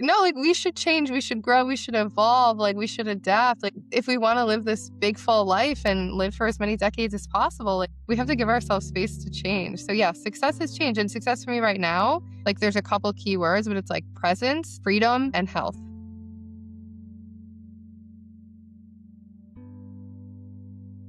no, like we should change, we should grow, we should evolve, like we should adapt. Like if we want to live this big full life and live for as many decades as possible, like we have to give ourselves space to change. So yeah, success has changed. And success for me right now, like there's a couple key words, but it's like presence, freedom, and health.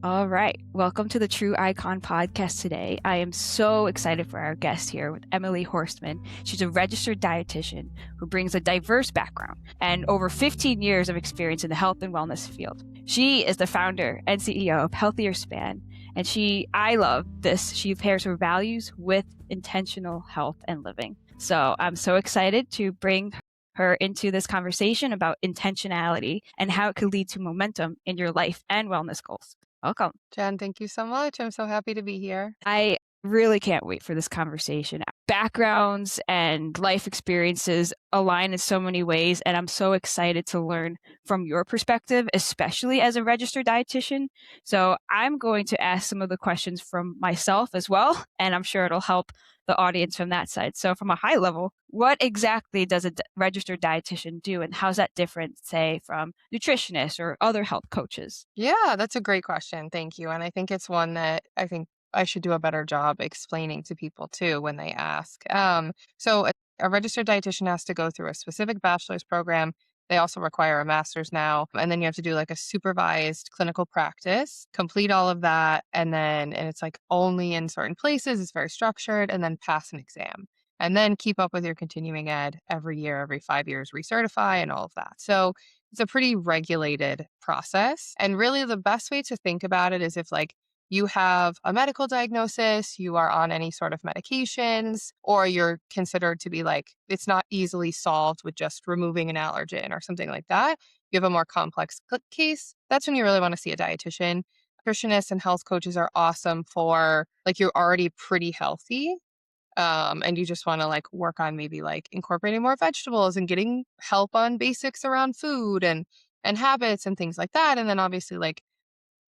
All right. Welcome to the TrueIcon Podcast today. I am so excited for our guest here with Emily Horstman. She's a registered dietitian who brings a diverse background and over 15 years of experience in the health and wellness field. She is the founder and CEO of HealthierSpan, and I love this. She pairs her values with intentional health and living. So I'm so excited to bring her into this conversation about intentionality and how it could lead to momentum in your life and wellness goals. Welcome. Jen, thank you so much. I'm so happy to be here. I really can't wait for this conversation. Backgrounds and life experiences align in so many ways, and I'm so excited to learn from your perspective, especially as a registered dietitian. So I'm going to ask some of the questions from myself as well, and I'm sure it'll help the audience from that side. So from a high level, what exactly does a registered dietitian do, and how's that different, say, from nutritionists or other health coaches? Yeah, that's a great question. Thank you. And I think it's one that I think I should do a better job explaining to people too when they ask. So a registered dietitian has to go through a specific bachelor's program. They also require a master's now. And then you have to do like a supervised clinical practice, complete all of that. And it's like only in certain places, it's very structured, and then pass an exam. And then keep up with your continuing ed every year, every 5 years, recertify and all of that. So it's a pretty regulated process. And really the best way to think about it is if like you have a medical diagnosis, you are on any sort of medications, or you're considered to be like, it's not easily solved with just removing an allergen or something like that. You have a more complex case. That's when you really want to see a dietitian. Nutritionists and health coaches are awesome for like you're already pretty healthy. And you just want to like work on maybe like incorporating more vegetables and getting help on basics around food and habits and things like that. And then obviously like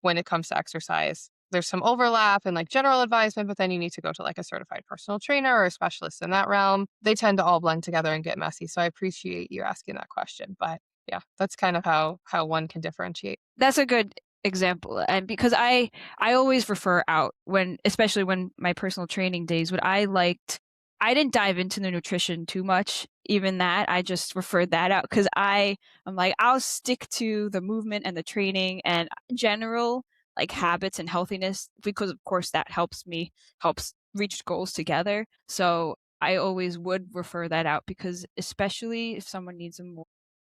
when it comes to exercise, there's some overlap and like general advisement, but then you need to go to like a certified personal trainer or a specialist in that realm. They tend to all blend together and get messy. So I appreciate you asking that question. But yeah, that's kind of how one can differentiate. That's a good example. And because I always refer out especially when my personal training days, I didn't dive into the nutrition too much, even that. I just referred that out because I'm like, I'll stick to the movement and the training and general like habits and healthiness, because of course that helps reach goals together. So I always would refer that out, because especially if someone needs a more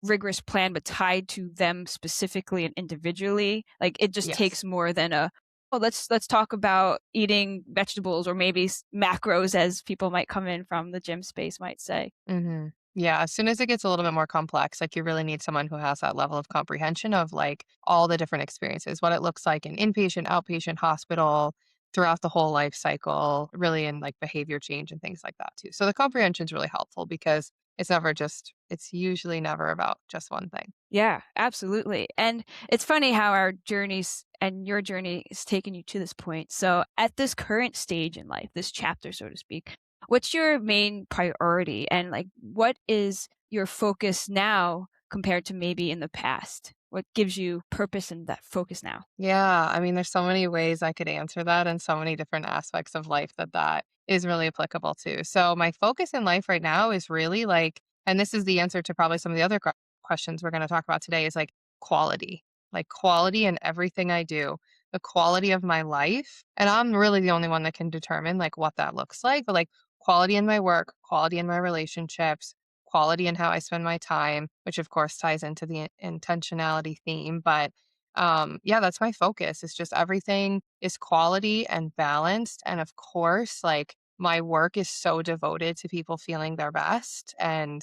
rigorous plan but tied to them specifically and individually, like it just Yes. takes more than let's talk about eating vegetables, or maybe macros, as people might come in from the gym space might say. Mm-hmm. Yeah, as soon as it gets a little bit more complex, like you really need someone who has that level of comprehension of like all the different experiences, what it looks like in inpatient, outpatient, hospital, throughout the whole life cycle, really in like behavior change and things like that too. So the comprehension is really helpful because it's usually never about just one thing. Yeah, absolutely. And it's funny how our journeys and your journey has taken you to this point. So at this current stage in life, this chapter, so to speak, what's your main priority, and like what is your focus now compared to maybe in the past? What gives you purpose in that focus now? Yeah, I mean, there's so many ways I could answer that and so many different aspects of life that is really applicable to. So my focus in life right now is really like, and this is the answer to probably some of the other questions we're going to talk about today, is like quality in everything I do, the quality of my life. And I'm really the only one that can determine like what that looks like, but like quality in my work, quality in my relationships, quality in how I spend my time, which of course ties into the intentionality theme. But yeah, that's my focus. It's just everything is quality and balanced. And of course, like my work is so devoted to people feeling their best and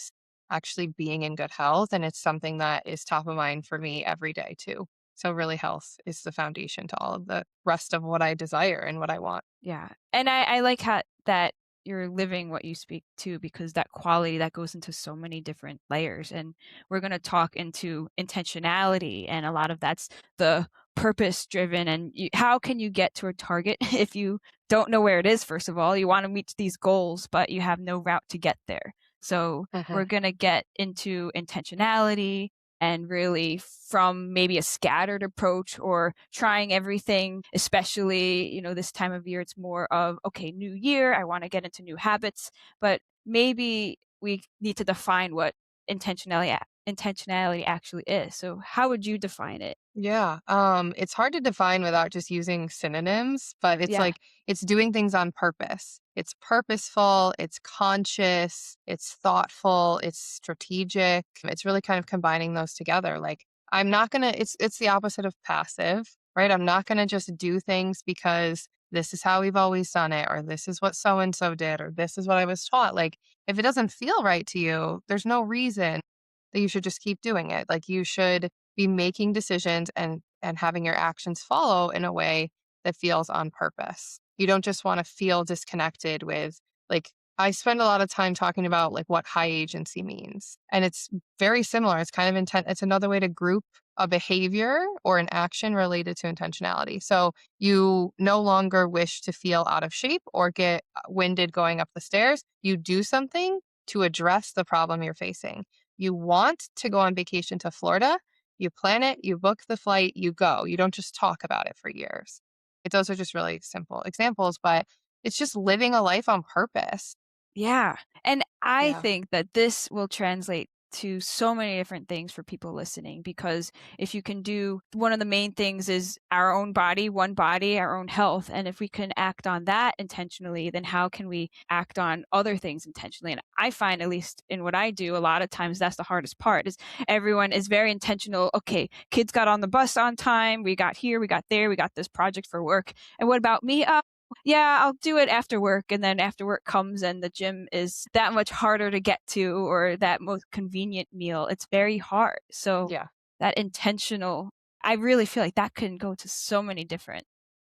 actually being in good health. And it's something that is top of mind for me every day too. So really health is the foundation to all of the rest of what I desire and what I want. Yeah. And I like how that you're living what you speak to, because that quality that goes into so many different layers. And we're going to talk into intentionality, and a lot of that's the purpose driven. And how can you get to a target if you don't know where it is? First of all, you want to meet these goals, but you have no route to get there. So Mhm. we're going to get into intentionality and really from maybe a scattered approach or trying everything, especially, this time of year, it's more of, okay, new year, I want to get into new habits, but maybe we need to define what intentionality actually is. So how would you define it? Yeah. It's hard to define without just using synonyms, but it's Yeah. like it's doing things on purpose. It's purposeful, it's conscious, it's thoughtful, it's strategic. It's really kind of combining those together. Like I'm not gonna it's the opposite of passive, right? I'm not gonna just do things because this is how we've always done it, or this is what so and so did, or this is what I was taught. Like if it doesn't feel right to you, there's no reason that you should just keep doing it. Like you should be making decisions and having your actions follow in a way that feels on purpose. You don't just want to feel disconnected with like I spend a lot of time talking about like what high agency means. And it's very similar. It's kind of intent it's another way to group a behavior or an action related to intentionality. So you no longer wish to feel out of shape or get winded going up the stairs. You do something to address the problem you're facing. You want to go on vacation to Florida, you plan it, you book the flight, you go. You don't just talk about it for years. Those are just really simple examples, but it's just living a life on purpose. Yeah. And I Yeah. think that this will translate to so many different things for people listening because if you can do one of the main things is our own body, one body, our own health. And if we can act on that intentionally, then how can we act on other things intentionally? And I find, at least in what I do, a lot of times that's the hardest part is everyone is very intentional. Okay, kids got on the bus on time. We got here, we got there, we got this project for work. And what about me? Yeah, I'll do it after work. And then after work comes and the gym is that much harder to get to or that most convenient meal. It's very hard. So Yeah. that intentional, I really feel like that can go to so many different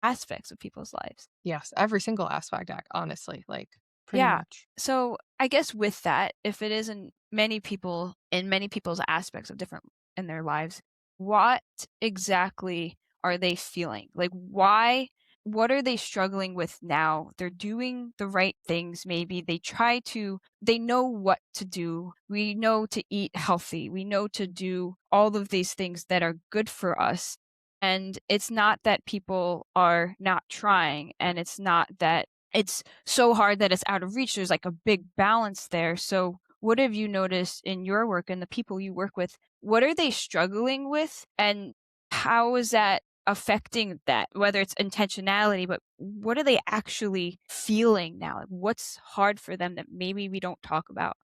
aspects of people's lives. Yes. Every single aspect, honestly, like pretty Yeah. much. So I guess with that, if it isn't many people in many people's aspects of different in their lives, what exactly are they feeling? Like why what are they struggling with now? They're doing the right things maybe. They know what to do. We know to eat healthy. We know to do all of these things that are good for us. And it's not that people are not trying and it's not that it's so hard that it's out of reach. There's like a big balance there. So, what have you noticed in your work and the people you work with? What are they struggling with? And how is that affecting that? Whether it's intentionality, but what are they actually feeling now? Like, what's hard for them that maybe we don't talk about?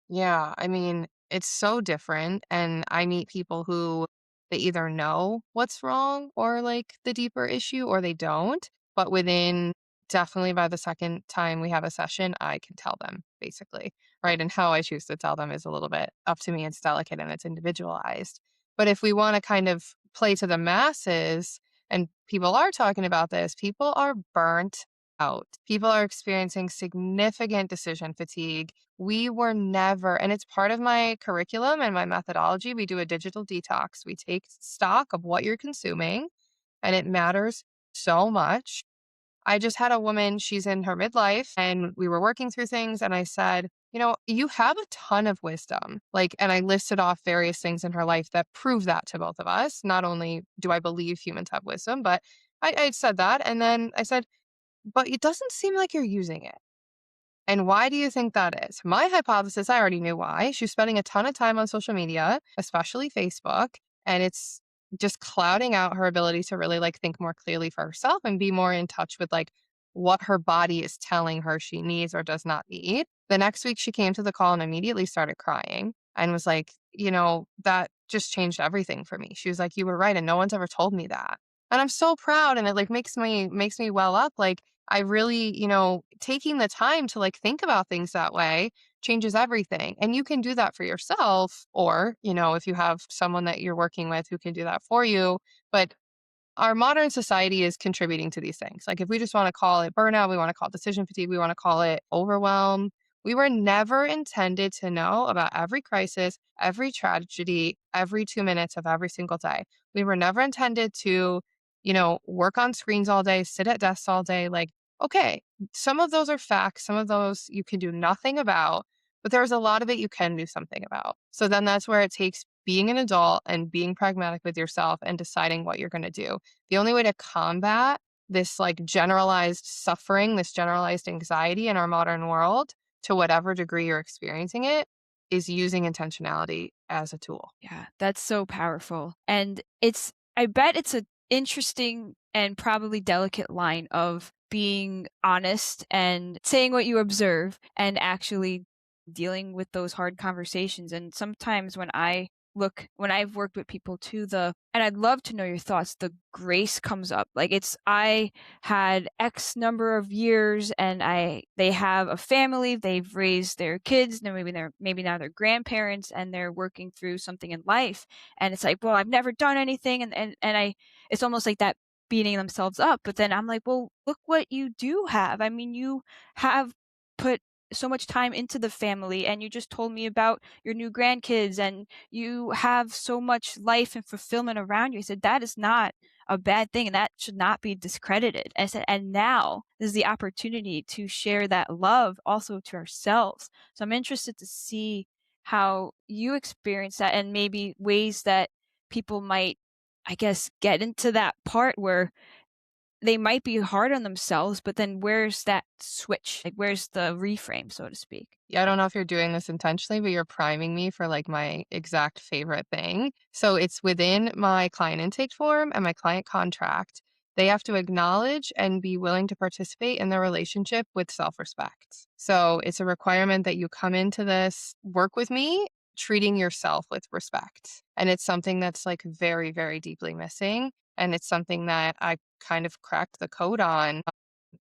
Yeah. I mean, it's so different. And I meet people who they either know what's wrong or like the deeper issue or they don't. But within definitely by the second time we have a session, I can tell them basically. Right. And how I choose to tell them is a little bit up to me. It's delicate and it's individualized. But if we want to kind of play to the masses, and people are talking about this, people are burnt out. People are experiencing significant decision fatigue. We were never, and it's part of my curriculum and my methodology. We do a digital detox. We take stock of what you're consuming, and it matters so much. I just had a woman, she's in her midlife, and we were working through things. And I said, you have a ton of wisdom. Like, and I listed off various things in her life that prove that to both of us. Not only do I believe humans have wisdom, but I said that. And then I said, but it doesn't seem like you're using it. And why do you think that is? My hypothesis, I already knew why. She's spending a ton of time on social media, especially Facebook, and it's just clouding out her ability to really like think more clearly for herself and be more in touch with like what her body is telling her she needs or does not need. The next week she came to the call and immediately started crying and was like, that just changed everything for me. She was like, you were right and no one's ever told me that. And I'm so proud and it like makes me well up like I really, taking the time to like think about things that way changes everything. And you can do that for yourself, or, if you have someone that you're working with who can do that for you. But our modern society is contributing to these things. Like if we just want to call it burnout, we want to call it decision fatigue, we want to call it overwhelm. We were never intended to know about every crisis, every tragedy, every 2 minutes of every single day. We were never intended to, work on screens all day, sit at desks all day. Like, okay, some of those are facts, some of those you can do nothing about. but there's a lot of it you can do something about. So then that's where it takes being an adult and being pragmatic with yourself and deciding what you're going to do. The only way to combat this like generalized suffering, this generalized anxiety in our modern world, to whatever degree you're experiencing it, is using intentionality as a tool. Yeah, that's so powerful. And I bet it's a interesting and probably delicate line of being honest and saying what you observe and actually dealing with those hard conversations. And sometimes when I've worked with people too, and I'd love to know your thoughts, the grace comes up. Like I had X number of years and they have a family, they've raised their kids, now maybe now they're grandparents and they're working through something in life. And it's like, well, I've never done anything. It's almost like that beating themselves up. But then I'm like, well, look what you do have. I mean, you have put so much time into the family, and you just told me about your new grandkids, and you have so much life and fulfillment around you. I said, that is not a bad thing, and that should not be discredited. I said, and now is the opportunity to share that love also to ourselves. So I'm interested to see how you experience that and maybe ways that people might, I guess, get into that part where they might be hard on themselves, but then where's that switch? Like, where's the reframe, so to speak? Yeah, I don't know if you're doing this intentionally, but you're priming me for like my exact favorite thing. So it's within my client intake form and my client contract. They have to acknowledge and be willing to participate in their relationship with self respect. So it's a requirement that you come into this work with me treating yourself with respect. And it's something that's like very, very deeply missing. And it's something that I kind of cracked the code on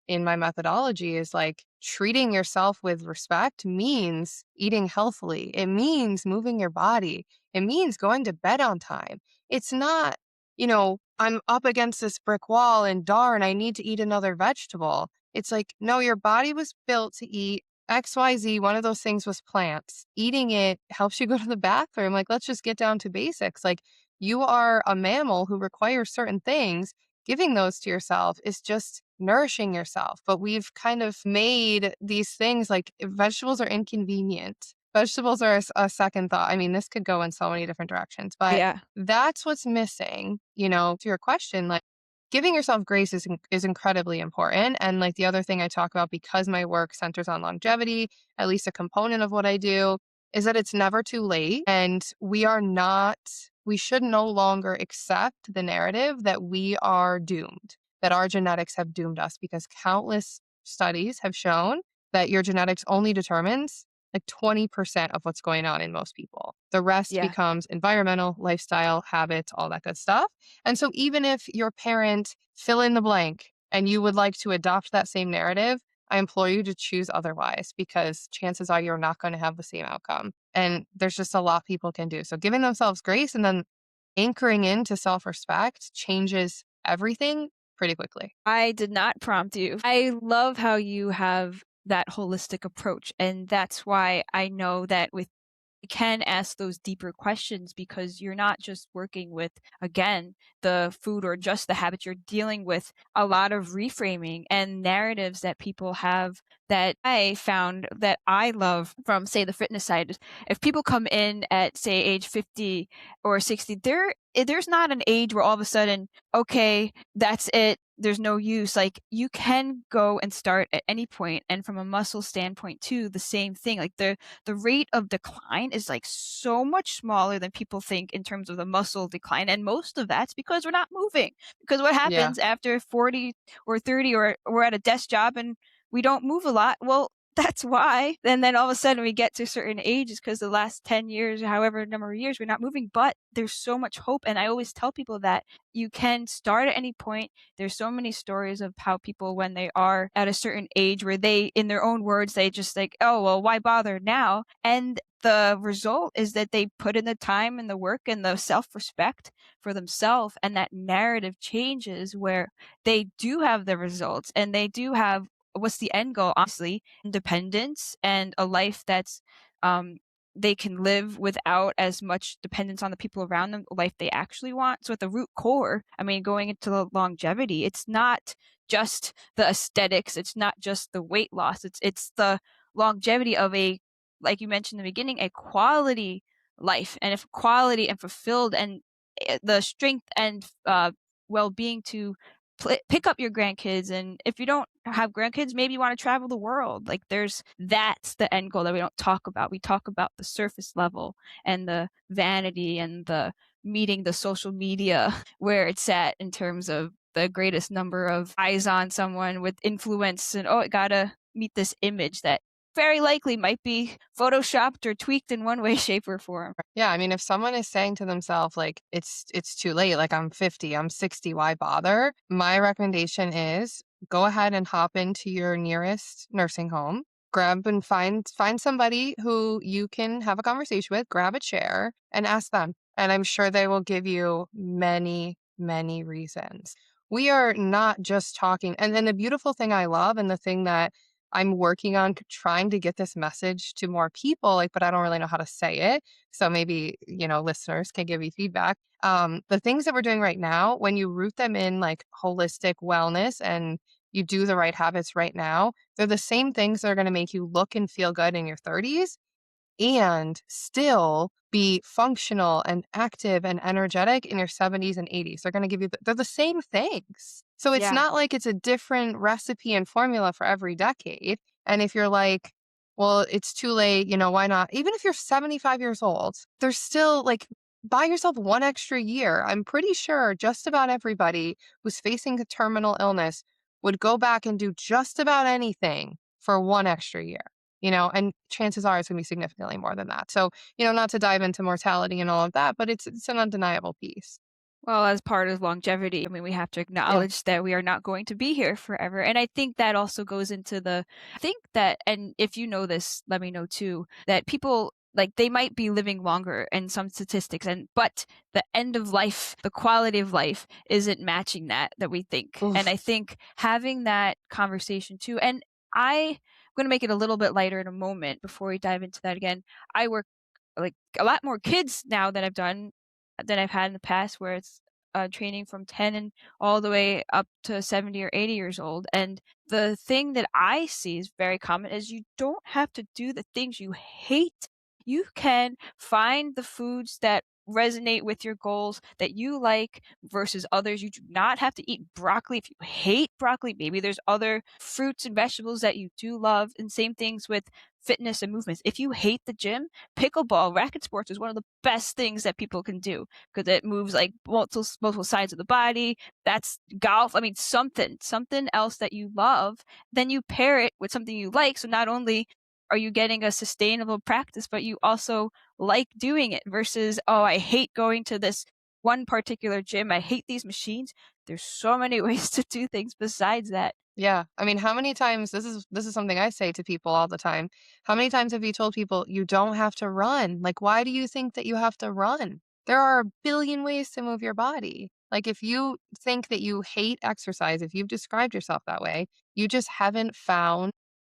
in my methodology is like treating yourself with respect means eating healthily. It means moving your body. It means going to bed on time. It's not, I'm up against this brick wall and darn, I need to eat another vegetable. It's like, no, your body was built to eat XYZ. One of those things was plants. Eating it helps you go to the bathroom. Like, let's just get down to basics. Like, you are a mammal who requires certain things. Giving those to yourself is just nourishing yourself. But we've kind of made these things like vegetables are inconvenient. Vegetables are a second thought. I mean, this could go in so many different directions, but Yeah. that's what's missing, to your question. Like giving yourself grace is incredibly important. And like the other thing I talk about, because my work centers on longevity, at least a component of what I do, is that it's never too late. And we should no longer accept the narrative that we are doomed, that our genetics have doomed us, because countless studies have shown that your genetics only determines like 20% of what's going on in most people. The rest Yeah. becomes environmental, lifestyle, habits, all that good stuff. And so even if your parent fill in the blank and you would like to adopt that same narrative, I implore you to choose otherwise, because chances are you're not going to have the same outcome. And there's just a lot people can do. So giving themselves grace and then anchoring into self-respect changes everything pretty quickly. I did not prompt you. I love how you have that holistic approach. And that's why I know that with you can ask those deeper questions, because you're not just working with, again, the food or just the habits. You're dealing with a lot of reframing and narratives that people have that I found that I love from, say, the fitness side. If people come in at, say, age 50 or 60, there's not an age where all of a sudden, okay, that's it. There's no use. Like, you can go and start at any point. And from a muscle standpoint too, the same thing. Like the rate of decline is like so much smaller than people think in terms of the muscle decline. And most of that's because we're not moving. Because what Yeah. happens after 40 or 30, or we're at a desk job and we don't move a lot? Well, that's why. And then all of a sudden we get to certain ages because the last 10 years, however number of years, we're not moving. But there's so much hope. And I always tell people that you can start at any point. There's so many stories of how people, when they are at a certain age where they, in their own words, they just like, oh, well, why bother now? And the result is that they put in the time and the work and the self-respect for themselves. And that narrative changes where they do have the results and they do have, what's the end goal? Honestly, independence and a life that's, they can live without as much dependence on the people around them, the life they actually want. So at the root core, I mean, going into the longevity, it's not just the aesthetics, it's not just the weight loss, it's the longevity of a like you mentioned in the beginning, a quality life, and if quality and fulfilled, and the strength and well-being to pick up your grandkids. And if you don't have grandkids, maybe you want to travel the world. Like that's the end goal that we don't talk about. We talk about the surface level and the vanity and the meeting the social media where it's at in terms of the greatest number of eyes on someone with influence, and it gotta meet this image that very likely might be photoshopped or tweaked in one way, shape, or form. Yeah, I mean, if someone is saying to themselves like it's too late, like I'm 50, I'm 60, why bother? My recommendation is go ahead and hop into your nearest nursing home, grab and find somebody who you can have a conversation with, grab a chair and ask them. And I'm sure they will give you many, many reasons. We are not just talking. And then the beautiful thing I love and the thing that I'm working on trying to get this message to more people, like, but I don't really know how to say it. So maybe, listeners can give you feedback. The things that we're doing right now, when you root them in like holistic wellness and you do the right habits right now, they're the same things that are going to make you look and feel good in your 30s and still be functional and active and energetic in your 70s and 80s. They're going to give you, they're the same things. So it's Yeah. not like it's a different recipe and formula for every decade. And if you're like, well, it's too late, why not? Even if you're 75 years old, there's still like, buy yourself one extra year. I'm pretty sure just about everybody who's facing a terminal illness would go back and do just about anything for one extra year. And chances are it's going to be significantly more than that. So, not to dive into mortality and all of that, but it's an undeniable piece. Well, as part of longevity, I mean, we have to Yeah. acknowledge that we are not going to be here forever. And I think that also goes into I think that, and if you know this, let me know too, that people, like, they might be living longer in some statistics, but the end of life, the quality of life isn't matching that we think. And I Oof. think having that conversation too, and I'm going to make it a little bit lighter in a moment before we dive into that again. I work like a lot more kids now than I've had in the past, where it's training from 10 and all the way up to 70 or 80 years old. And the thing that I see is very common is you don't have to do the things you hate. You can find the foods that resonate with your goals that you like versus others. You do not have to eat broccoli if you hate broccoli. Maybe there's other fruits and vegetables that you do love. And same things with fitness and movements. If you hate the gym, pickleball, racket sports is one of the best things that people can do because it moves like multiple sides of the body. That's golf. I mean, something else that you love. Then you pair it with something you like. So not only are you getting a sustainable practice, but you also like doing it versus, oh, I hate going to this one particular gym. I hate these machines. There's so many ways to do things besides that. Yeah. I mean, how many times this is something I say to people all the time. How many times have you told people you don't have to run? Like, why do you think that you have to run? There are a billion ways to move your body. Like, if you think that you hate exercise, if you've described yourself that way, you just haven't found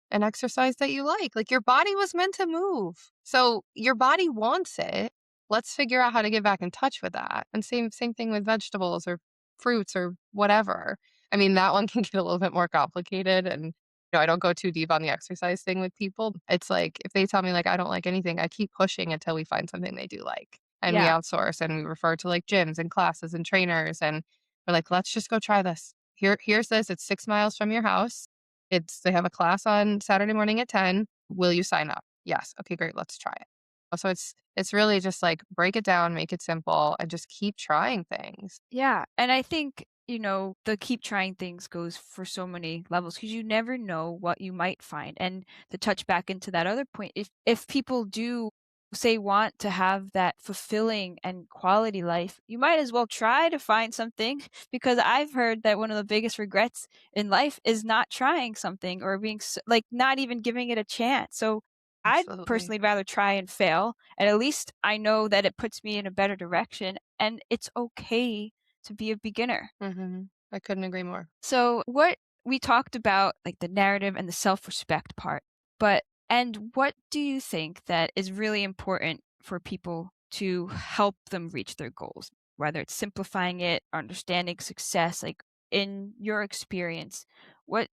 an exercise that you like. Like, your body was meant to move. So your body wants it. Let's figure out how to get back in touch with that. And same thing with vegetables or fruits or whatever. I mean, that one can get a little bit more complicated, and I don't go too deep on the exercise thing with people. It's like if they tell me like I don't like anything, I keep pushing until we find something they do like. And we Yeah. outsource and we refer to like gyms and classes and trainers, and we're like, let's just go try this. Here's this. It's 6 miles from your house. They have a class on Saturday morning at 10. Will you sign up? Yes. Okay, great. Let's try it. So it's really just like break it down, make it simple, and just keep trying things. Yeah. And I think, the keep trying things goes for so many levels because you never know what you might find. And to touch back into that other point, if people do say want to have that fulfilling and quality life, you might as well try to find something because I've heard that one of the biggest regrets in life is not trying something or being like not even giving it a chance. So I'd Absolutely. personally rather try and fail, and at least I know that it puts me in a better direction, and it's okay to be a beginner. I couldn't agree more. So what we talked about, like the narrative and the self-respect part, and what do you think that is really important for people to help them reach their goals, whether it's simplifying it, understanding success, like in your experience,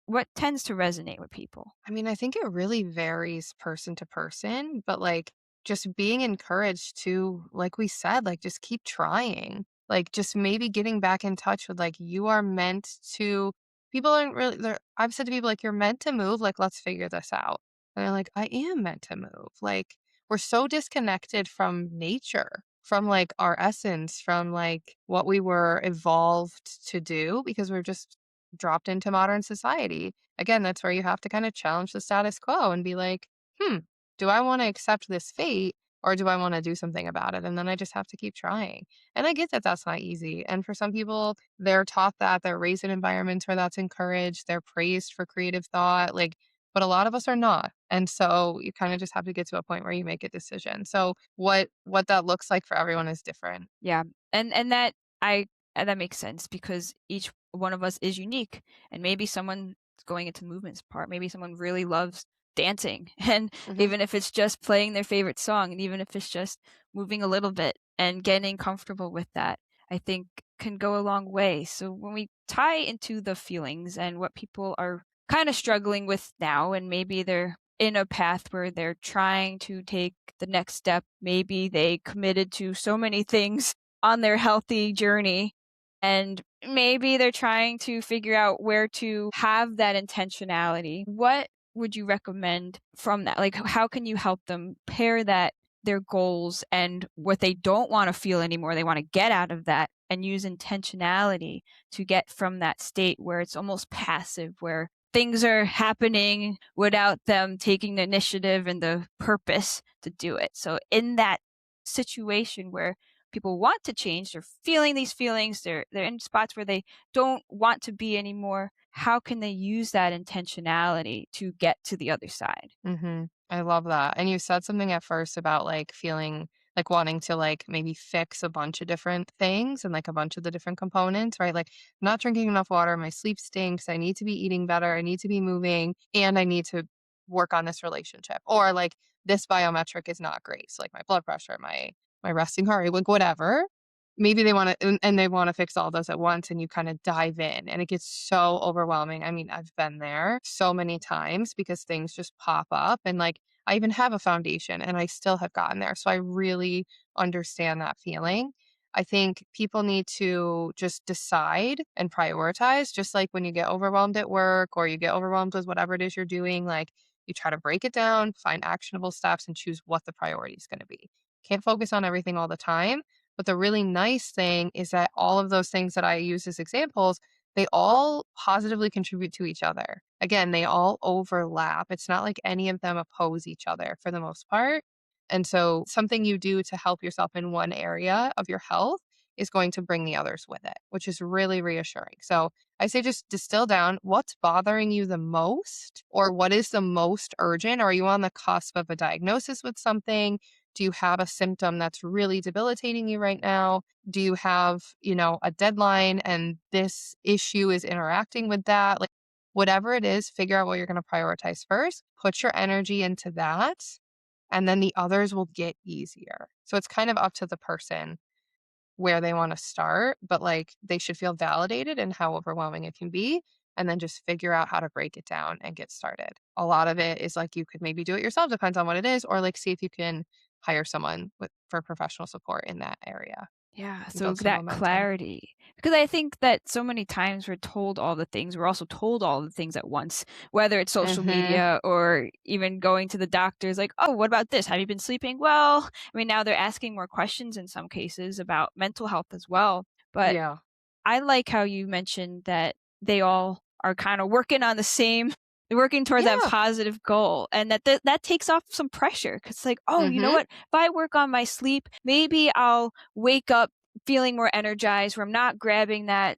What tends to resonate with people? I mean, I think it really varies person to person, but like just being encouraged to, like we said, like just keep trying. Like just maybe getting back in touch with like you are meant to people aren't really I've said to people like you're meant to move, like let's figure this out. And they're like, I am meant to move. Like we're so disconnected from nature, from like our essence, from like what we were evolved to do because we're just dropped into modern society. Again, that's where you have to kind of challenge the status quo and be like, hmm, do I want to accept this fate or do I want to do something about it? And then I just have to keep trying. And I get that that's not easy. And for some people, they're taught that, they're raised in environments where that's encouraged, they're praised for creative thought, like, but a lot of us are not. And so you kind of just have to get to a point where you make a decision. So what that looks like for everyone is different. Yeah. And that I that makes sense because each one of us is unique. And maybe someone's going into movements part, maybe someone really loves dancing. And Hmm. even if it's just playing their favorite song, and even if it's just moving a little bit and getting comfortable with that, I think can go a long way. So when we tie into the feelings and what people are kind of struggling with now, and maybe they're in a path where they're trying to take the next step. Maybe they committed to so many things on their healthy journey, and maybe they're trying to figure out where to have that intentionality. What would you recommend from that? Like, how can you help them pair that their goals and what they don't want to feel anymore? They want to get out of that and use intentionality to get from that state where it's almost passive, where things are happening without them taking the initiative and the purpose to do it. So in that situation where people want to change, they're feeling these feelings, they're in spots where they don't want to be anymore, how can they use that intentionality to get to the other side? I love that. And you said something at first about like feeling like wanting to like maybe fix a bunch of different things and like a bunch of the different components, right? Like not drinking enough water, my sleep stinks, I need to be eating better, I need to be moving, and I need to work on this relationship. Or like this biometric is not great. So like my blood pressure, my resting heart rate, like whatever. Maybe they want to and they want to fix all those at once and you kind of dive in and it gets so overwhelming. I mean, I've been there so many times because things just pop up and like I even have a foundation and I still have gotten there. So I really understand that feeling. I think people need to just decide and prioritize, just like when you get overwhelmed at work or you get overwhelmed with whatever it is you're doing, like you try to break it down, find actionable steps, and choose what the priority is going to be. Can't focus on everything all the time. But the really nice thing is that all of those things that I use as examples, they all positively contribute to each other. Again, they all overlap. It's not like any of them oppose each other for the most part. And so, something you do to help yourself in one area of your health is going to bring the others with it, which is really reassuring. So, I say just distill down what's bothering you the most or what is the most urgent. Are you on the cusp of a diagnosis with something? Do you have a symptom that's really debilitating you right now? Do you have, a deadline and this issue is interacting with that? Like, whatever it is, figure out what you're going to prioritize first, put your energy into that, and then the others will get easier. So it's kind of up to the person where they want to start, but like they should feel validated in how overwhelming it can be. And then just figure out how to break it down and get started. A lot of it is like you could maybe do it yourself, depends on what it is, or like see if you can hire someone for professional support in that area Yeah, and so build some that momentum. clarity. Because I think that so many times we're told all the things, we're also told all the things at once, whether it's social Hmm. media or even going to the doctors, like, oh, what about this? Have you been sleeping well? I mean, now they're asking more questions in some cases about mental health as well. But Yeah. I like how you mentioned that they all are kind of working on the same working towards that Yeah. positive goal, and that takes off some pressure because it's like, "Oh, you know Hmm. what? If I work on my sleep, maybe I'll wake up feeling more energized where I'm not grabbing that,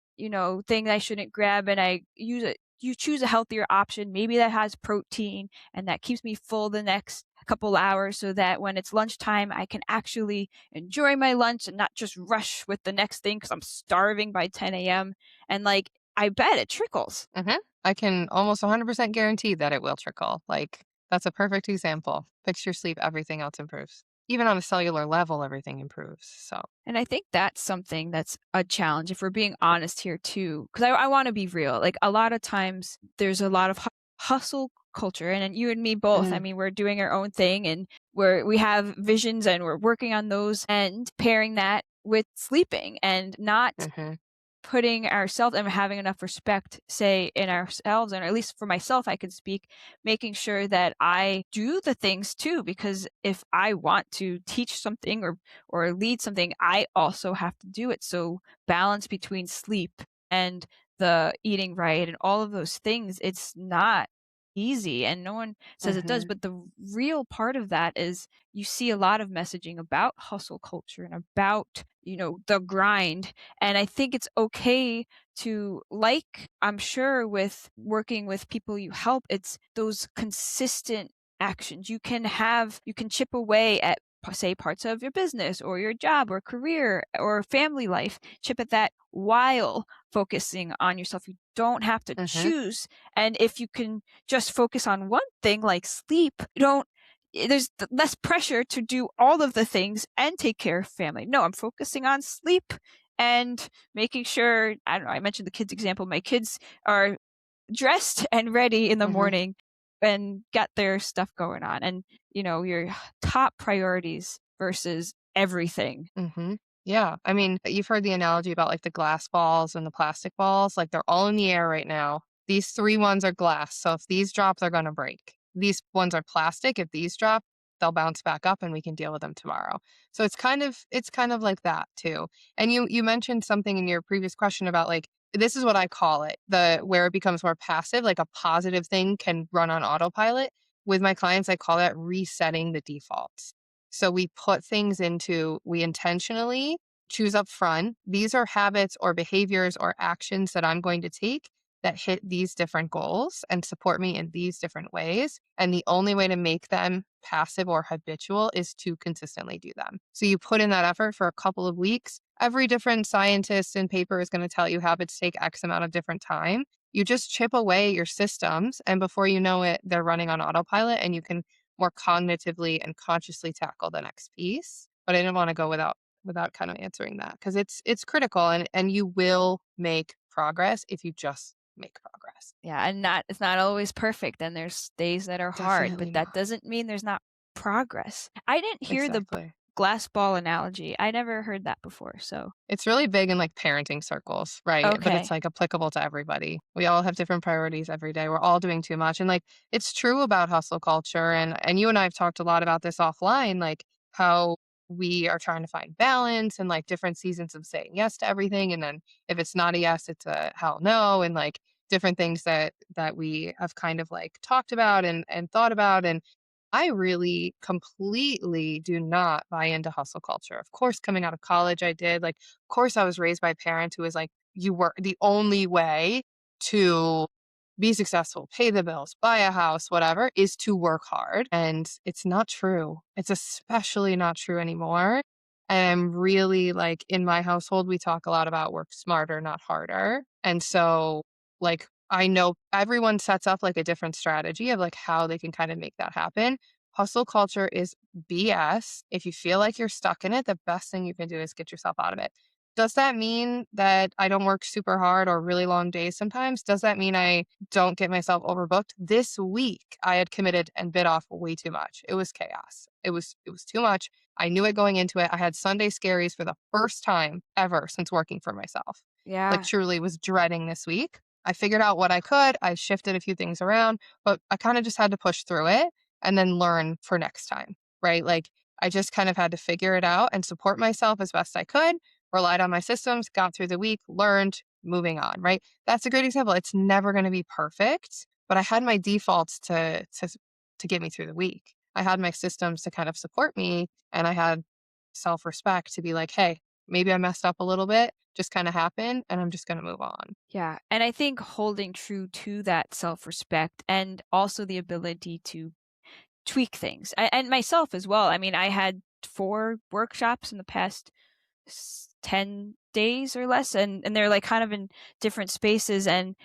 thing that I shouldn't grab, and I use it you choose a healthier option. Maybe that has protein and that keeps me full the next couple hours so that when it's lunchtime, I can actually enjoy my lunch and not just rush with the next thing because I'm starving by 10 a.m." And like, I bet it trickles. Hmm. I can almost 100% guarantee that it will trickle. Like, that's a perfect example. Fix your sleep, everything else improves. even on a cellular level, everything improves. So, And I think that's something that's a challenge if we're being honest here too. Because I want to be real. Like a lot of times there's a lot of hustle culture, and you and me both. I mm, mean, we're doing our own thing and we have visions and we're working on those and pairing that with sleeping and not hmm putting ourselves and having enough respect, say, in ourselves, and at least for myself, I can speak, making sure that I do the things too, because if I want to teach something or lead something, I also have to do it. So balance between sleep and the eating right and all of those things, it's not easy and no one says it does, hmm but the real part of that is you see a lot of messaging about hustle culture and about the grind, and I think it's okay to, like, I'm sure with working with people you help, it's those consistent actions. You can chip away at, say, parts of your business or your job or career or family life, chip at that while focusing on yourself. You don't have to hmm choose. And if you can just focus on one thing like sleep, you don't there's less pressure to do all of the things and take care of family. No, I'm focusing on sleep and making sure, I don't know, I mentioned the kids example. My kids are dressed and ready in the hmm morning and got their stuff going on. And, your top priorities versus everything. hmm Yeah. I mean, you've heard the analogy about like the glass balls and the plastic balls. Like they're all in the air right now. These three ones are glass. So if these drop, they're going to break. These ones are plastic. If these drop, they'll bounce back up and we can deal with them tomorrow. So it's kind of like that too. And you mentioned something in your previous question about like this is what I call it, the where it becomes more passive, like a positive thing can run on autopilot. With my clients, I call that resetting the defaults. So we intentionally choose up front. These are habits or behaviors or actions that I'm going to take that hit these different goals and support me in these different ways. And the only way to make them passive or habitual is to consistently do them. So you put in that effort for a couple of weeks. Every different scientist and paper is going to tell you habits take X amount of different time. You just chip away your systems, and before you know it, they're running on autopilot, and you can more cognitively and consciously tackle the next piece. But I didn't want to go without kind of answering that because it's critical, and you will make progress if you just make progress. Yeah, and not it's not always perfect, and there's days that are hard, Definitely but that not. doesn't mean there's not progress. I didn't hear the Exactly. glass ball analogy. I never heard that before, so It's really big in like parenting circles, right? But it's okay. like applicable to everybody. We all have different priorities every day. We're all doing too much. And like it's true about hustle culture. And you and I have talked a lot about this offline, like how we are trying to find balance and like different seasons of saying yes to everything. And then if it's not a yes, it's a hell no. And like different things that we have kind of like talked about and thought about. And I really completely do not buy into hustle culture. Of course, coming out of college, I did. Like, of course, I was raised by parents who was like, you work the only way to be successful, pay the bills, buy a house, whatever, is to work hard. And it's not true. It's especially not true anymore. And I'm really like in my household, we talk a lot about work smarter, not harder. And so, like, I know everyone sets up like a different strategy of like how they can kind of make that happen. Hustle culture is BS. If you feel like you're stuck in it, the best thing you can do is get yourself out of it. Does that mean that I don't work super hard or really long days sometimes? Does that mean I don't get myself overbooked? This week I had committed and bit off way too much. It was chaos. It was too much. I knew it going into it. I had Sunday scaries for the first time ever since working for myself. Like Yeah. truly was dreading this week. I figured out what I could. I shifted a few things around, but I kind of just had to push through it and then learn for next time, right? Like I just kind of had to figure it out and support myself as best I could, relied on my systems, got through the week, learned, moving on, right? That's a great example. It's never going to be perfect, but I had my defaults to get me through the week. I had my systems to kind of support me, and I had self-respect to be like, "Hey, maybe I messed up a little bit, just kind of happened, and I'm just going to move on." Yeah, and I think holding true to that self-respect and also the ability to tweak things, and myself as well. I mean, I had 4 workshops in the past 10 days or less, and they're like kind of in different spaces, and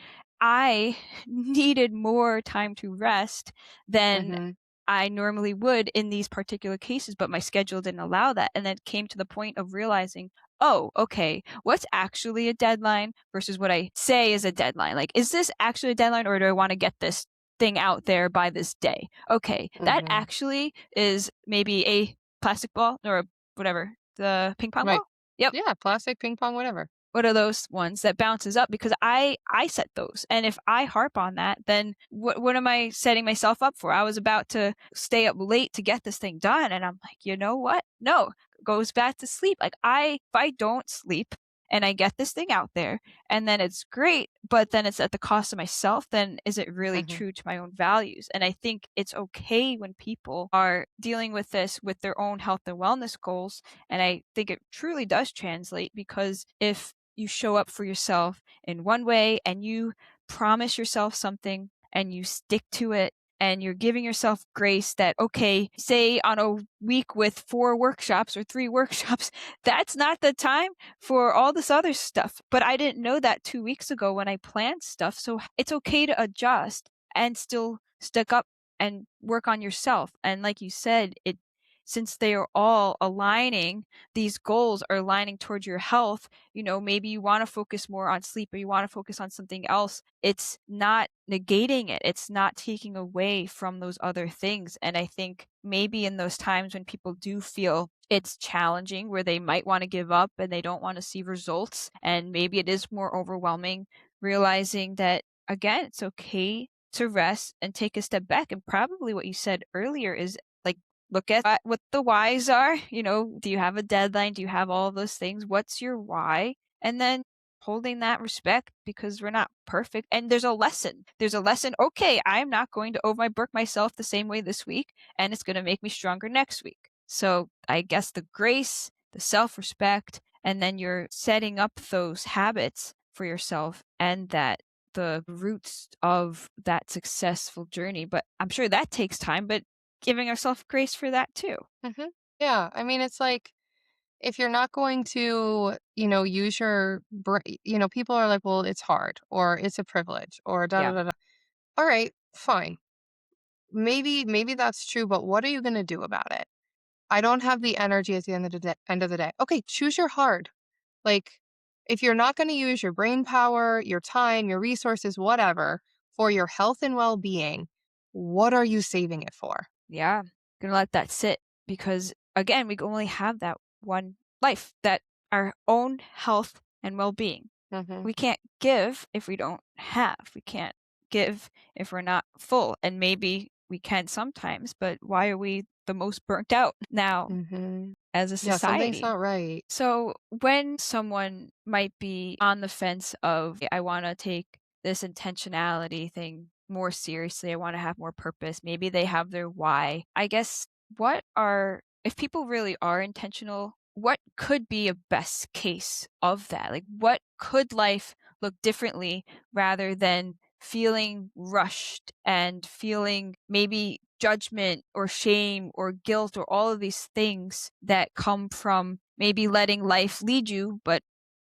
I needed more time to rest than Mhm. I normally would in these particular cases, but my schedule didn't allow that. And then it came to the point of realizing, oh, okay, what's actually a deadline versus what I say is a deadline? Like, is this actually a deadline, or do I want to get this thing out there by this day? Okay, that Mhm. actually is maybe a plastic ball or whatever, the ping pong Right. ball. Yep. Yeah, plastic, ping pong, whatever. What are those ones that bounces up? Because I set those, and if I harp on that, then what am I setting myself up for? I was about to stay up late to get this thing done, and I'm like, you know what? No, goes back to sleep. Like if I don't sleep and I get this thing out there, and then it's great, but then it's at the cost of myself, then is it really Mhm. true to my own values? And I think it's okay when people are dealing with this with their own health and wellness goals, and I think it truly does translate, because if you show up for yourself in one way and you promise yourself something and you stick to it, and you're giving yourself grace that, okay, say on a week with 4 workshops or 3 workshops, that's not the time for all this other stuff. But I didn't know that 2 weeks ago when I planned stuff. So it's okay to adjust and still stick up and work on yourself. And like you said, since they are all aligning, these goals are aligning towards your health, maybe you want to focus more on sleep or you want to focus on something else. It's not negating it. It's not taking away from those other things. And I think maybe in those times when people do feel it's challenging, where they might want to give up and they don't want to see results, and maybe it is more overwhelming, realizing that, again, it's okay to rest and take a step back. And probably what you said earlier is, like, look at what the whys are. Do you have a deadline? Do you have all of those things? What's your why? And then holding that respect, because we're not perfect. And there's a lesson. There's a lesson. Okay, I'm not going to overwork myself the same way this week, and it's going to make me stronger next week. So I guess the grace, the self respect, and then you're setting up those habits for yourself, and that the roots of that successful journey. But I'm sure that takes time, but giving ourselves grace for that too. Mhm. Yeah, I mean, it's like, if you're not going to, use your brain, people are like, "Well, it's hard," or "It's a privilege," or da da Yeah. da da. All right, fine. Maybe that's true, but what are you gonna do about it? I don't have the energy at the end of the day. Okay, choose your hard. Like, if you're not gonna use your brain power, your time, your resources, whatever, for your health and well-being, what are you saving it for? Yeah. Gonna let that sit, because again, we only have that one life, that our own health and well being. Mhm, We can't give if we don't have. We can't give if we're not full. And maybe we can sometimes, but why are we the most burnt out now mhm. as a Yeah, something's society? not right. So when someone might be on the fence of, I want to take this intentionality thing more seriously, I want to have more purpose, maybe they have their why. I guess, if people really are intentional, what could be a best case of that? Like, what could life look differently, rather than feeling rushed and feeling maybe judgment or shame or guilt or all of these things that come from maybe letting life lead you? But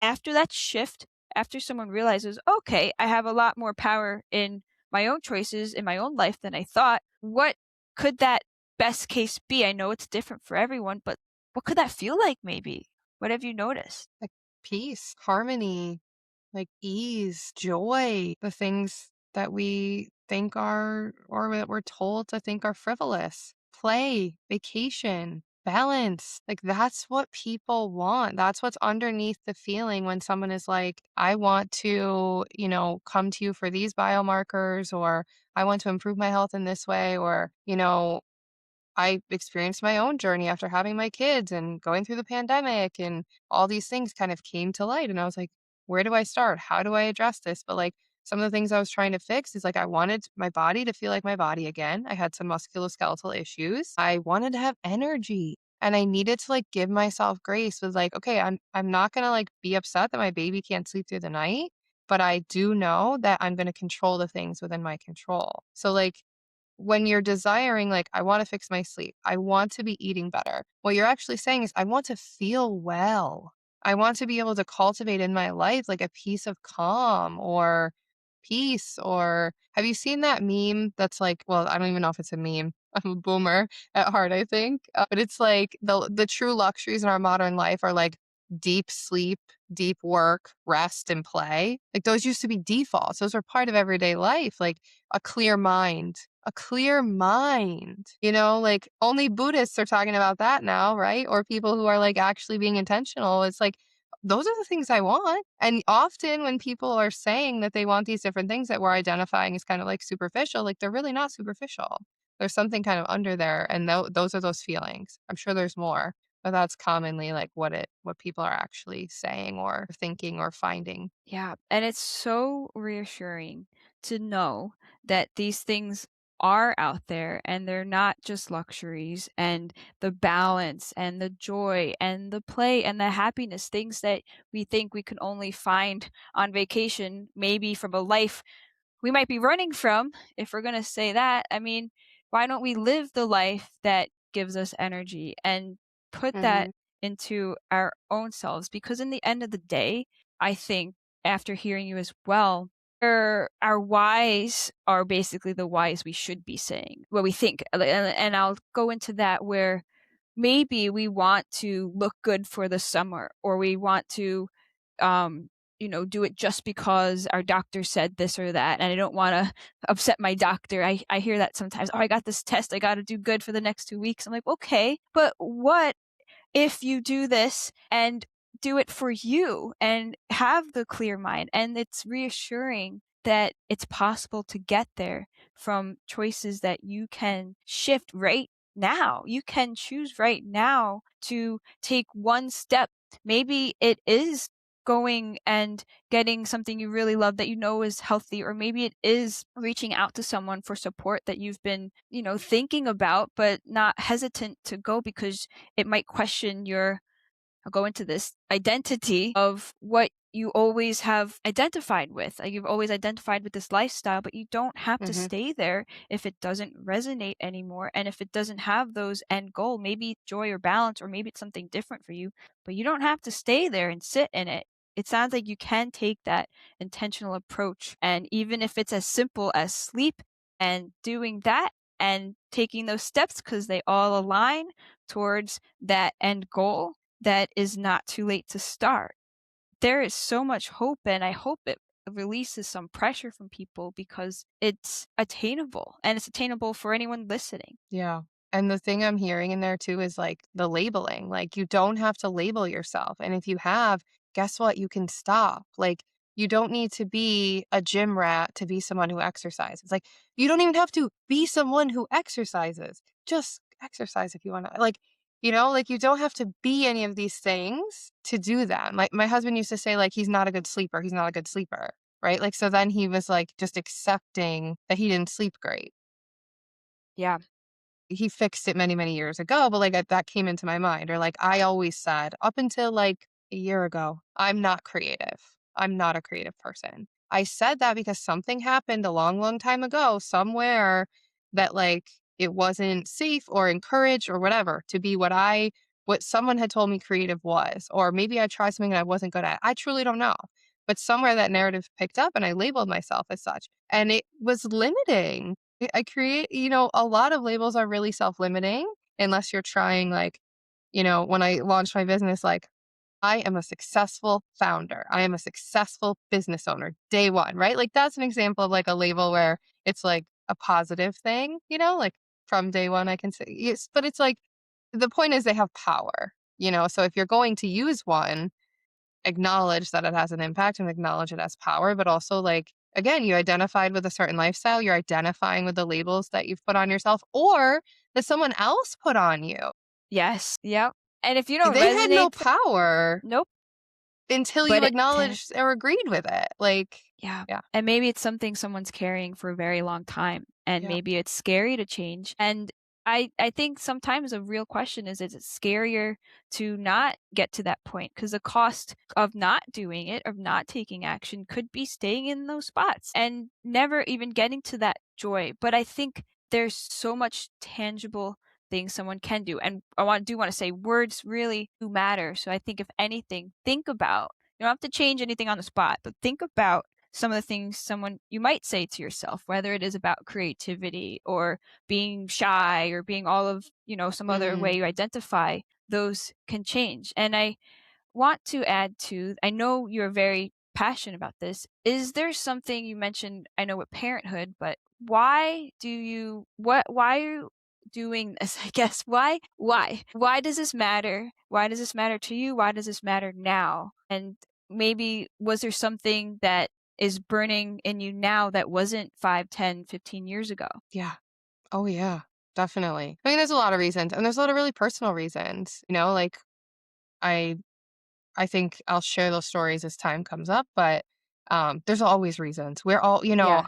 after that shift, after someone realizes, okay, I have a lot more power in my own choices in my own life than I thought, what could that best case be? I know it's different for everyone, but what could that feel like maybe? What have you noticed? Like peace, harmony, like ease, joy, the things that we think are, or that we're told to think are frivolous, play, vacation, balance. Like, that's what people want. That's what's underneath the feeling when someone is like, I want to, come to you for these biomarkers, or I want to improve my health in this way, or, I experienced my own journey after having my kids and going through the pandemic, and all these things kind of came to light. And I was like, where do I start? How do I address this? But like, some of the things I was trying to fix is like, I wanted my body to feel like my body again. I had some musculoskeletal issues. I wanted to have energy, and I needed to like give myself grace with like, okay, I'm not going to like be upset that my baby can't sleep through the night, but I do know that I'm going to control the things within my control. So like, when you're desiring, like, I want to fix my sleep, I want to be eating better, what you're actually saying is, I want to feel well. I want to be able to cultivate in my life like a piece of calm or peace. Or have you seen that meme that's like, well, I don't even know if it's a meme. I'm a boomer at heart, I think. But it's like the true luxuries in our modern life are like deep sleep, deep work, rest, and play. Like those used to be defaults. Those are part of everyday life. Like a clear mind, a clear mind. Like only Buddhists are talking about that now, right? Or people who are like actually being intentional. It's like those are the things I want. And often when people are saying that they want these different things that we're identifying as kind of like superficial, like they're really not superficial. There's something kind of under there, and those are those feelings. I'm sure there's more, but that's commonly like what people are actually saying or thinking or finding. Yeah, and it's so reassuring to know that these things are out there and they're not just luxuries, and the balance and the joy and the play and the happiness, things that we think we can only find on vacation, maybe from a life we might be running from, if we're going to say that. I mean, why don't we live the life that gives us energy and put that Mhm. into our own selves? Because in the end of the day, I think after hearing you as well, our whys are basically the whys we should be saying, what we think. And I'll go into that, where maybe we want to look good for the summer, or we want to um do it just because our doctor said this or that, and I don't want to upset my doctor. I hear that sometimes. Oh, I got this test, I got to do good for the next 2 weeks. I'm like, okay, but what if you do this and do it for you and have the clear mind? And it's reassuring that it's possible to get there from choices that you can shift right now. You can choose right now to take one step. Maybe it is going and getting something you really love that you know is healthy, or maybe it is reaching out to someone for support that you've been, thinking about but not hesitant to go because it might question your, I'll go into this, identity of what you always have identified with. Like, you've always identified with this lifestyle, but you don't have to Mhm. stay there if it doesn't resonate anymore. And if it doesn't have those end goal, maybe joy or balance, or maybe it's something different for you, but you don't have to stay there and sit in it. It sounds like you can take that intentional approach. And even if it's as simple as sleep and doing that and taking those steps, because they all align towards that end goal, that is not too late to start. There is so much hope, and I hope it releases some pressure from people because it's attainable, and it's attainable for anyone listening. Yeah. And the thing I'm hearing in there too is like the labeling. Like you don't have to label yourself. And if you have, guess what? You can stop. Like you don't need to be a gym rat to be someone who exercises. Like you don't even have to be someone who exercises. Just exercise if you want to. Like you don't have to be any of these things to do that. My husband used to say like he's not a good sleeper. He's not a good sleeper. Right? Like so then he was like just accepting that he didn't sleep great. Yeah. He fixed it many, many years ago, but, like, that came into my mind, or, like, I always said up until, like, a year ago, "I'm not creative. I'm not a creative person." I said that because something happened a long, long time ago somewhere that, like, it wasn't safe or encouraged or whatever to be what someone had told me creative was, or maybe I tried something that I wasn't good at. I truly don't know, but somewhere that narrative picked up and I labeled myself as such, and it was limiting. I create a lot of labels are really self-limiting unless you're trying, like, when I launched my business, like, I am a successful founder. I am a successful business owner, day one, right? Like, that's an example of like a label where it's like a positive thing, like from day one, I can say, yes, but it's like the point is they have power, so if you're going to use one, acknowledge that it has an impact and acknowledge it has power, but also like again, you identified with a certain lifestyle, you're identifying with the labels that you've put on yourself or that someone else put on you. Yes. Yep. And if you don't They had no resonate, power nope. until you But it did. acknowledged or agreed with it. Like, Yeah. yeah. And maybe it's something someone's carrying for a very long time, and Yeah. maybe it's scary to change. And I think sometimes a real question is it scarier to not get to that point? Because the cost of not doing it, of not taking action, could be staying in those spots and never even getting to that joy. But I think there's so much tangible things someone can do. And do want to say words really do matter. So I think if anything, think about, you don't have to change anything on the spot, but think about some of the things someone you might say to yourself, whether it is about creativity or being shy or being all of, some other way Mhm. you identify, those can change. And I want to add to, I know you're very passionate about this. Is there something you mentioned, I know with parenthood, but why are you doing this? I guess why does this matter? Why does this matter to you? Why does this matter now? And maybe was there something that is burning in you now that wasn't 5, 10, 15 years ago? Yeah. Oh, yeah. Definitely. I mean, there's a lot of reasons, and there's a lot of really personal reasons, like, I I think I'll share those stories as time comes up, but, there's always reasons. We're all Yeah.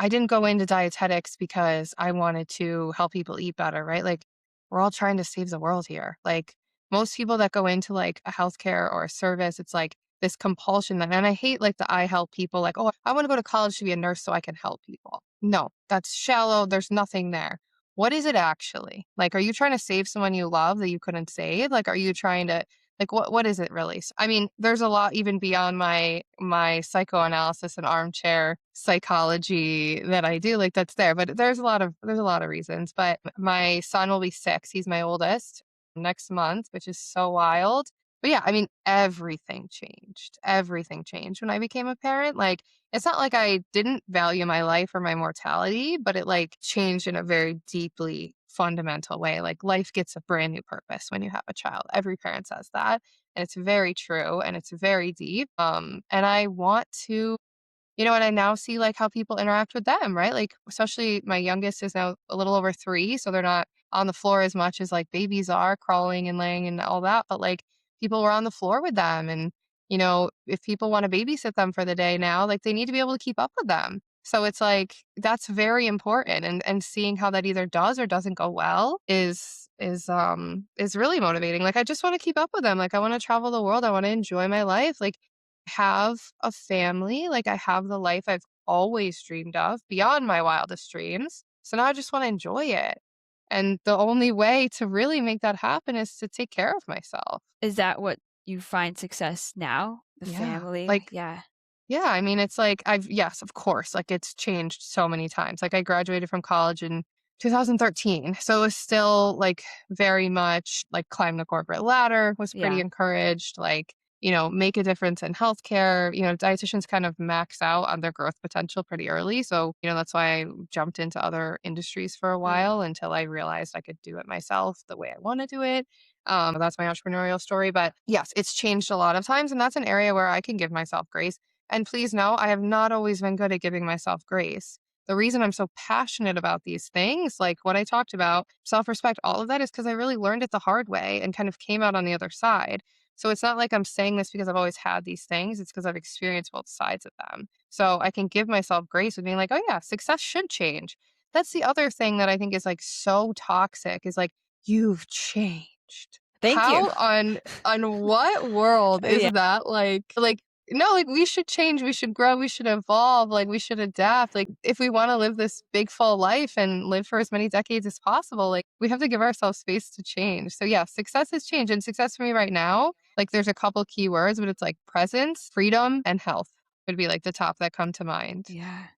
I didn't go into dietetics because I wanted to help people eat better, right? Like, we're all trying to save the world here. Like, most people that go into like a healthcare or a service, it's like this compulsion that, and I hate like the I help people, like, oh, I want to go to college to be a nurse so I can help people. No, that's shallow. There's nothing there. What is it actually? Like, are you trying to save someone you love that you couldn't save? Like, are you trying to like what is it really? I mean, there's a lot even beyond my psychoanalysis and armchair psychology that I do, like that's there. But there's a lot of reasons. But my son will be 6. He's my oldest next month, which is so wild. But yeah, I mean, everything changed. Everything changed when I became a parent. Like, it's not like I didn't value my life or my mortality, but it like changed in a very deeply fundamental way. Like, life gets a brand new purpose when you have a child. Every parent says that. And it's very true and it's very deep. And I want to and I now see, like, how people interact with them, right? Like, especially my youngest is now a little over 3, so they're not on the floor as much as, like, babies are crawling and laying and all that, but, like, people were on the floor with them, and, if people wanna babysit them for the day now, like, they need to be able to keep up with them. So it's like, that's very important, and seeing how that either does or doesn't go well is really motivating. Like, I just wanna keep up with them, like, I wanna travel the world, I wanna enjoy my life, like, have a family, like, I have the life I've always dreamed of beyond my wildest dreams. So now I just wanna enjoy it. And the only way to really make that happen is to take care of myself. Is that what you find success now? The Yeah. family? Like, Yeah. yeah, I mean, it's like yes, of course, like, it's changed so many times. Like, I graduated from college in 2013, so it was still, like, very much, like, climb the corporate ladder was pretty Yeah. encouraged, like, make a difference in healthcare. Dietitians kind of max out on their growth potential pretty early, so, that's why I jumped into other industries for a Mm. while until I realized I could do it myself the way I wanna do it. That's my entrepreneurial story, but, yes, it's changed a lot of times, and that's an area where I can give myself grace. And please know, I have not always been good at giving myself grace. The reason I'm so passionate about these things, like what I talked about, self respect, all of that is because I really learned it the hard way and kind of came out on the other side. So it's not like I'm saying this because I've always had these things. It's because I've experienced both sides of them. So I can give myself grace with being like, oh, yeah, success should change. That's the other thing that I think is like so toxic is like, you've changed. Thank you. How on what world is Yeah. that like no, like, we should change, we should grow, we should evolve, like, we should adapt, like, if we wanna live this big, full life and live for as many decades as possible, like, we have to give ourselves space to change. So, yeah, success has changed, and success for me right now, like, there's a couple key words, but it's, like, presence, freedom, and health would be, like, the top that come to mind. Yeah.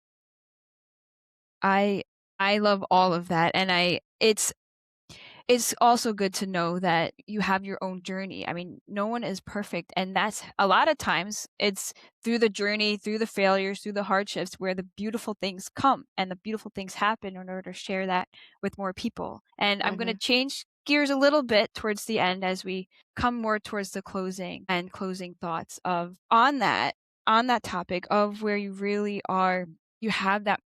I I love all of that, and it's also good to know that you have your own journey. I mean, no one is perfect, and that's a lot of times it's through the journey, through the failures, through the hardships where the beautiful things come and the beautiful things happen in order to share that with more people. And I'm going to Mhm. change gears a little bit towards the end as we come more towards the closing and closing thoughts of on that topic of where you really are, you have that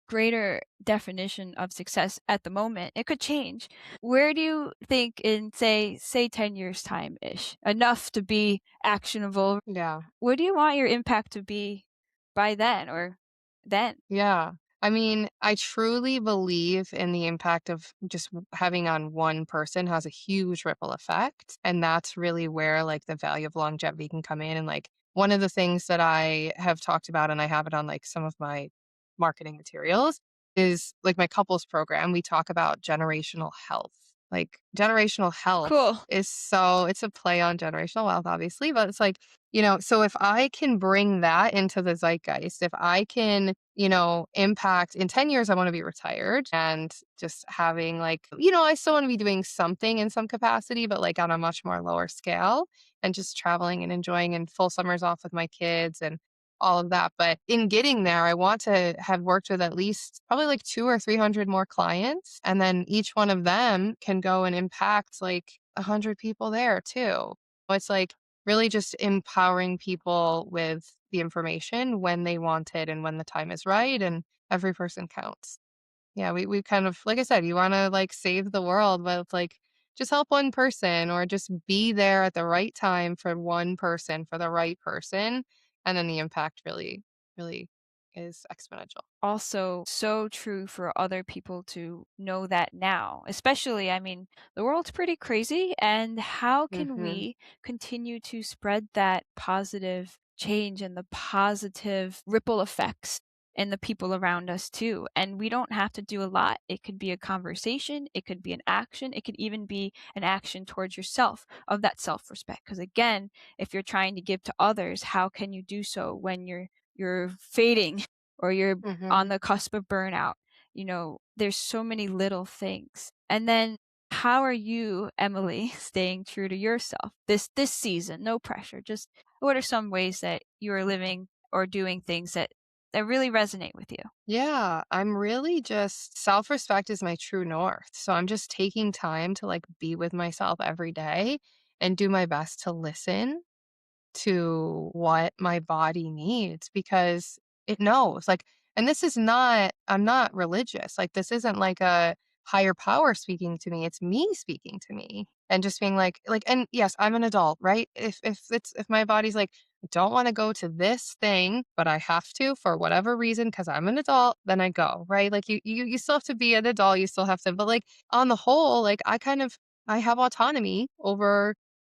greater definition of success at the moment. It could change. Where do you think in say 10 years time ish, enough to be actionable? Yeah. Where do you want your impact to be by then or then? Yeah. I mean, I truly believe in the impact of just having on one person has a huge ripple effect. And that's really where like the value of longevity can come in. And like one of the things that I have talked about, and I have it on like some of my marketing materials, is like my couples program. We talk about generational health. like generational health Cool. is it's a play on generational wealth, obviously, but it's like, so if I can bring that into the zeitgeist, if I can, impact in 10 years, I want to be retired and just having like, I still want to be doing something in some capacity, but like on a much more lower scale and just traveling and enjoying and full summers off with my kids and all of that. But in getting there, I want to have worked with at least probably like 200 or 300 more clients. And then each one of them can go and impact like 100 people there too. It's like really just empowering people with the information when they want it and when the time is right. And every person counts. Yeah, we kind of, like I said, you want to like save the world, but it's like just help one person or just be there at the right time for one person, for the right person. And then the impact really, really is exponential. Also, so true for other people to know that now, especially, I mean, the world's pretty crazy. And how can Hmm. we continue to spread that positive change and the positive ripple effects in the people around us too? And we don't have to do a lot. It could be a conversation, it could be an action, it could even be an action towards yourself of that self-respect. Because again, if you're trying to give to others, how can you do so when you're fading or you're on Hmm. the cusp of burnout? There's so many little things. And then how are you, Emily, staying true to yourself this season? No pressure. Just what are some ways that you are living or doing things that really resonate with you? Yeah, I'm really just self-respect is my true north. So I'm just taking time to like be with myself every day and do my best to listen to what my body needs because it knows. Like, and this is not, I'm not religious. Like, this isn't like a higher power speaking to me. It's me speaking to me and just being and yes, I'm an adult, right? If my body's like, I don't want to go to this thing, but I have to for whatever reason because I'm an adult, then I go, right? Like you still have to be an adult. You still have to, but like on the whole, like I have autonomy over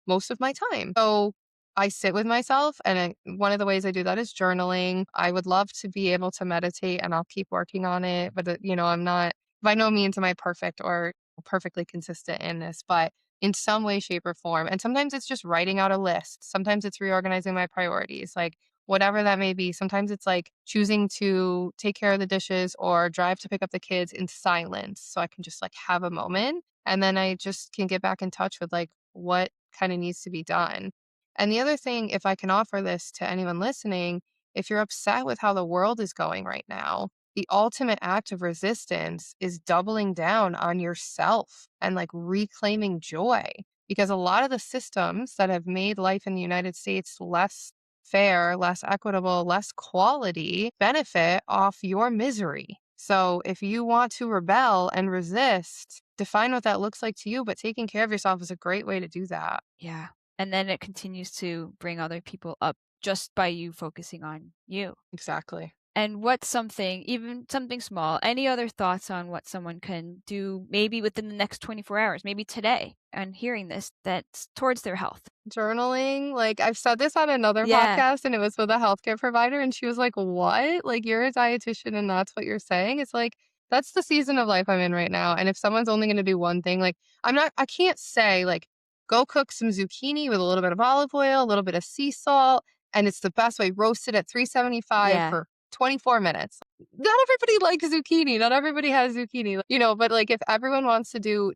most of my time. So I sit with myself, and one of the ways I do that is journaling. I would love to be able to meditate, and I'll keep working on it. But, I'm not, by no means am I perfect or perfectly consistent in this, but in some way, shape, or form. And sometimes it's just writing out a list. Sometimes it's reorganizing my priorities, like whatever that may be. Sometimes it's like choosing to take care of the dishes or drive to pick up the kids in silence so I can just like have a moment. And then I just can get back in touch with like what kind of needs to be done. And the other thing, if I can offer this to anyone listening, if you're upset with how the world is going right now, the ultimate act of resistance is doubling down on yourself and like reclaiming joy. Because a lot of the systems that have made life in the United States less fair, less equitable, less quality benefit off your misery. So if you want to rebel and resist, define what that looks like to you, but taking care of yourself is a great way to do that. Yeah. And then it continues to bring other people up just by you focusing on you. Exactly. And what's something, even something small, any other thoughts on what someone can do maybe within the next 24 hours, maybe today, and hearing this, that's towards their health? Journaling, like, I've said this on another Yeah. podcast, and it was with a healthcare provider, and she was like, "What? Like, you're a dietitian and that's what you're saying?" It's like, that's the season of life I'm in right now, and if someone's only gonna do one thing, like, I can't say, like, "Go cook some zucchini with a little bit of olive oil, a little bit of sea salt, and it's the best way, roast it at 375 Yeah. for 24 minutes." Not everybody likes zucchini. Not everybody has zucchini, but like if everyone wants to do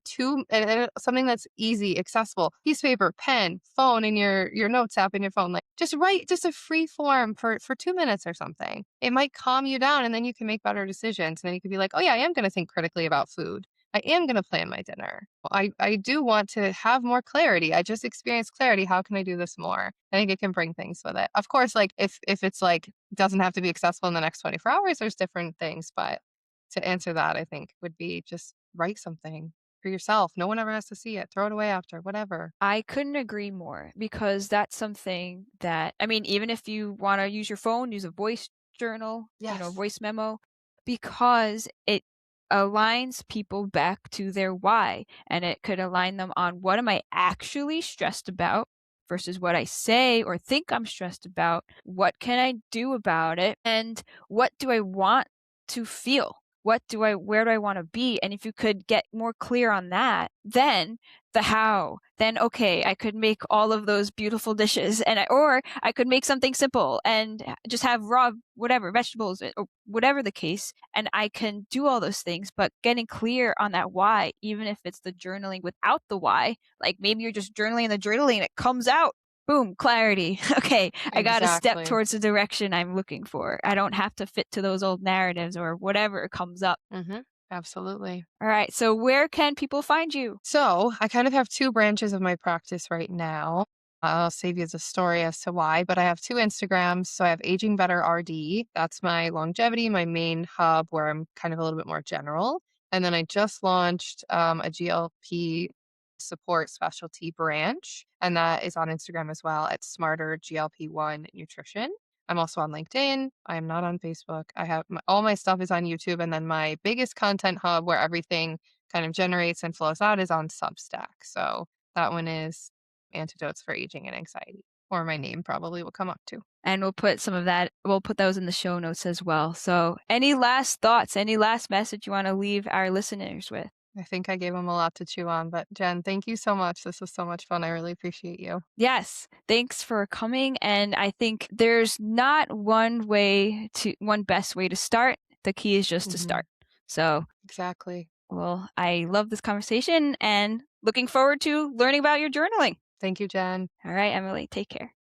something that's easy, accessible, piece of paper, pen, phone, and your notes app in your phone, like just write just a free form for 2 minutes or something. It might calm you down, and then you can make better decisions. And then you can be like, oh yeah, I am going to think critically about food. I am going to plan my dinner. I do want to have more clarity. I just experienced clarity. How can I do this more? I think it can bring things with it. Of course, like if it's like doesn't have to be accessible in the next 24 hours, there's different things. But to answer that, I think would be just write something for yourself. No one ever has to see it. Throw it away after, whatever. I couldn't agree more because that's something that, I mean, even if you want to use your phone, use a voice journal, Yes. voice memo, because it aligns people back to their why, and it could align them on what am I actually stressed about versus what I say or think I'm stressed about. What can I do about it? And what do I want to feel? where do I want to be? And if you could get more clear on that, then the how, then okay, I could make all of those beautiful dishes or I could make something simple and just have raw, whatever, vegetables or whatever the case. And I can do all those things, but getting clear on that why, even if it's the journaling without the why, like maybe you're just journaling and it comes out. Boom, clarity. Okay, I got to step Exactly. towards the direction I'm looking for. I don't have to fit to those old narratives or whatever comes up. Absolutely. All right, so where can people find you? So I kind of have two branches of my practice right now. I'll save you the story as to why, but I have two Instagrams. So I have Aging Better RD. That's my longevity, my main hub where I'm kind of a little bit more general. And then I just launched a GLP support specialty branch, and that is on Instagram as well at Smarter GLP-1 Nutrition. I'm also on LinkedIn. I am not on Facebook. I have all my stuff is on YouTube, and then my biggest content hub where everything kind of generates and flows out is on Substack. So that one is Antidotes for Aging and Anxiety, or my name probably will come up too. And we'll put those in the show notes as well. So, any last thoughts, any last message you want to leave our listeners with? I think I gave them a lot to chew on, but Jen, thank you so much. This was so much fun. I really appreciate you. Yes, thanks for coming. And I think there's not one best way to start. The key is just to start. So, Exactly. well, I love this conversation and looking forward to learning about your journaling. Thank you, Jen. All right, Emily, take care.